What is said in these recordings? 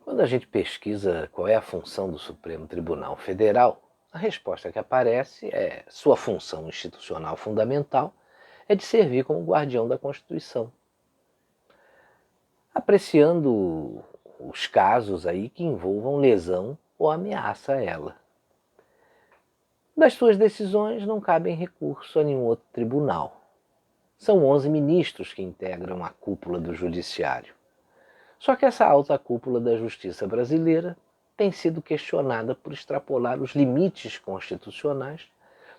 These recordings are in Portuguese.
Quando a gente pesquisa qual é a função do Supremo Tribunal Federal, a resposta que aparece é sua função institucional fundamental é de servir como guardião da Constituição, apreciando os casos aí que envolvam lesão ou ameaça a ela. Das suas decisões não cabem recurso a nenhum outro tribunal. São 11 ministros que integram a cúpula do Judiciário. Só que essa alta cúpula da justiça brasileira tem sido questionada por extrapolar os limites constitucionais,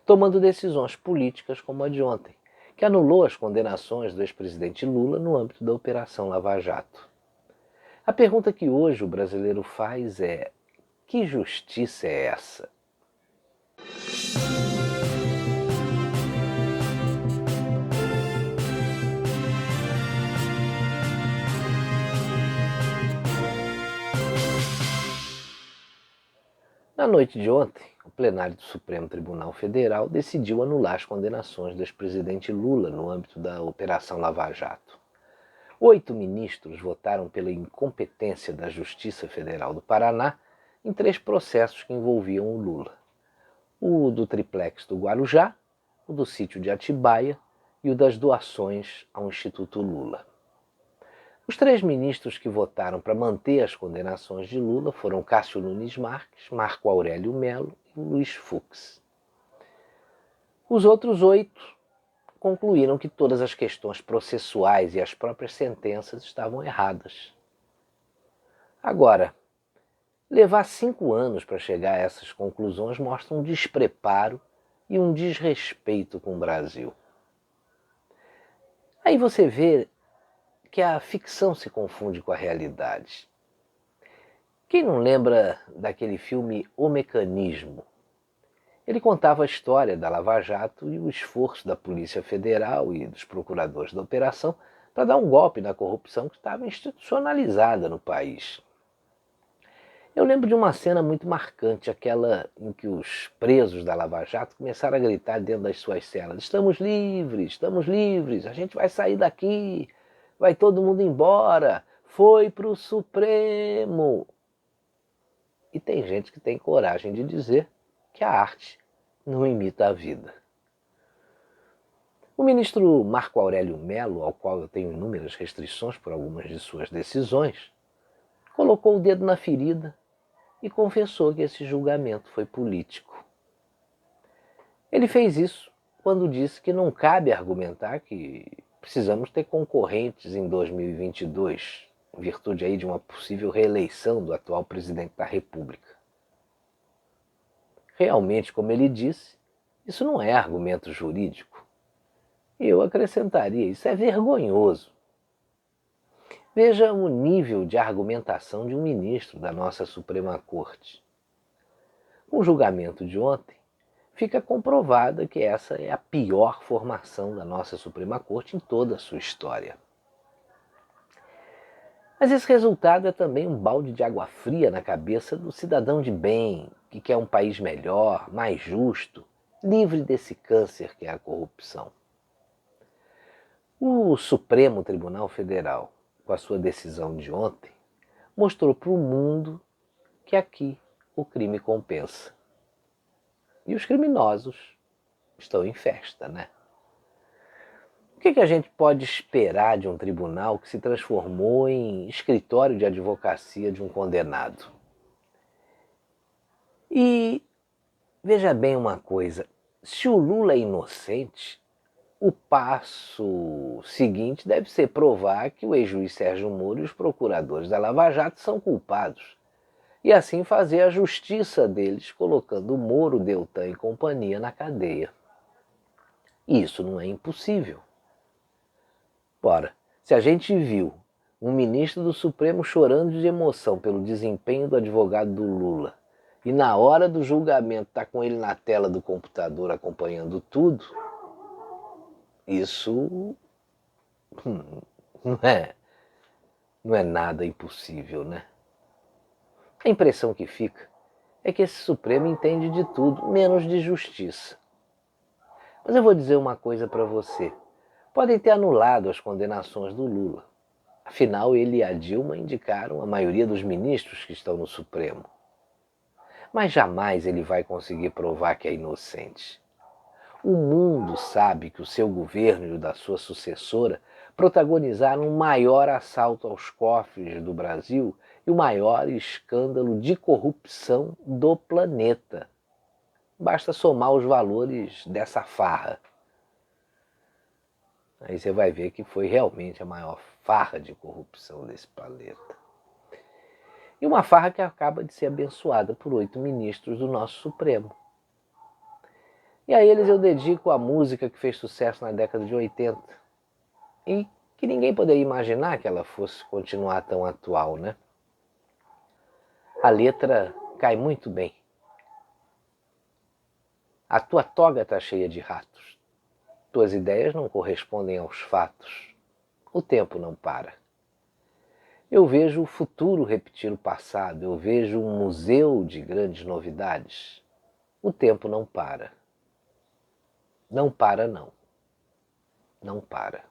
tomando decisões políticas como a de ontem, que anulou as condenações do ex-presidente Lula no âmbito da Operação Lava Jato. A pergunta que hoje o brasileiro faz é: que justiça é essa? Na noite de ontem, o plenário do Supremo Tribunal Federal decidiu anular as condenações do ex-presidente Lula no âmbito da Operação Lava Jato. 8 ministros votaram pela incompetência da Justiça Federal do Paraná em 3 processos que envolviam o Lula. O do triplex do Guarujá, o do sítio de Atibaia e o das doações ao Instituto Lula. Os 3 ministros que votaram para manter as condenações de Lula foram Cássio Nunes Marques, Marco Aurélio Melo e Luiz Fux. Os outros 8 concluíram que todas as questões processuais e as próprias sentenças estavam erradas. Agora, levar 5 anos para chegar a essas conclusões mostra um despreparo e um desrespeito com o Brasil. Aí você vê que a ficção se confunde com a realidade. Quem não lembra daquele filme O Mecanismo? Ele contava a história da Lava Jato e o esforço da Polícia Federal e dos procuradores da operação para dar um golpe na corrupção que estava institucionalizada no país. Eu lembro de uma cena muito marcante, aquela em que os presos da Lava Jato começaram a gritar dentro das suas celas: estamos livres, a gente vai sair daqui, vai todo mundo embora, foi para o Supremo. E tem gente que tem coragem de dizer que a arte não imita a vida. O ministro Marco Aurélio Melo, ao qual eu tenho inúmeras restrições por algumas de suas decisões, colocou o dedo na ferida e confessou que esse julgamento foi político. Ele fez isso quando disse que não cabe argumentar que precisamos ter concorrentes em 2022, em virtude aí de uma possível reeleição do atual presidente da República. Realmente, como ele disse, isso não é argumento jurídico. Eu acrescentaria, isso é vergonhoso. Veja o nível de argumentação de um ministro da nossa Suprema Corte. Com o julgamento de ontem, fica comprovada que essa é a pior formação da nossa Suprema Corte em toda a sua história. Mas esse resultado é também um balde de água fria na cabeça do cidadão de bem, que quer um país melhor, mais justo, livre desse câncer que é a corrupção. O Supremo Tribunal Federal, com a sua decisão de ontem, mostrou para o mundo que aqui o crime compensa. E os criminosos estão em festa, né? O que a gente pode esperar de um tribunal que se transformou em escritório de advocacia de um condenado? E veja bem uma coisa, se o Lula é inocente, o passo seguinte deve ser provar que o ex-juiz Sérgio Moro e os procuradores da Lava Jato são culpados. E assim fazer a justiça deles, colocando o Moro, Deltan e companhia na cadeia. E isso não é impossível. Ora, se a gente viu um ministro do Supremo chorando de emoção pelo desempenho do advogado do Lula e na hora do julgamento está com ele na tela do computador acompanhando tudo, isso não é nada impossível, né? A impressão que fica é que esse Supremo entende de tudo, menos de justiça. Mas eu vou dizer uma coisa para você. Podem ter anulado as condenações do Lula. Afinal, ele e a Dilma indicaram a maioria dos ministros que estão no Supremo. Mas jamais ele vai conseguir provar que é inocente. O mundo sabe que o seu governo e o da sua sucessora protagonizaram o maior assalto aos cofres do Brasil e o maior escândalo de corrupção do planeta. Basta somar os valores dessa farra. Aí você vai ver que foi realmente a maior farra de corrupção desse planeta. E uma farra que acaba de ser abençoada por 8 ministros do nosso Supremo. E a eles eu dedico a música que fez sucesso na década de 80 e que ninguém poderia imaginar que ela fosse continuar tão atual, né? A letra cai muito bem. A tua toga está cheia de ratos. Tuas ideias não correspondem aos fatos. O tempo não para. Eu vejo o futuro repetir o passado. Eu vejo um museu de grandes novidades. O tempo não para. Não para, não. Não para.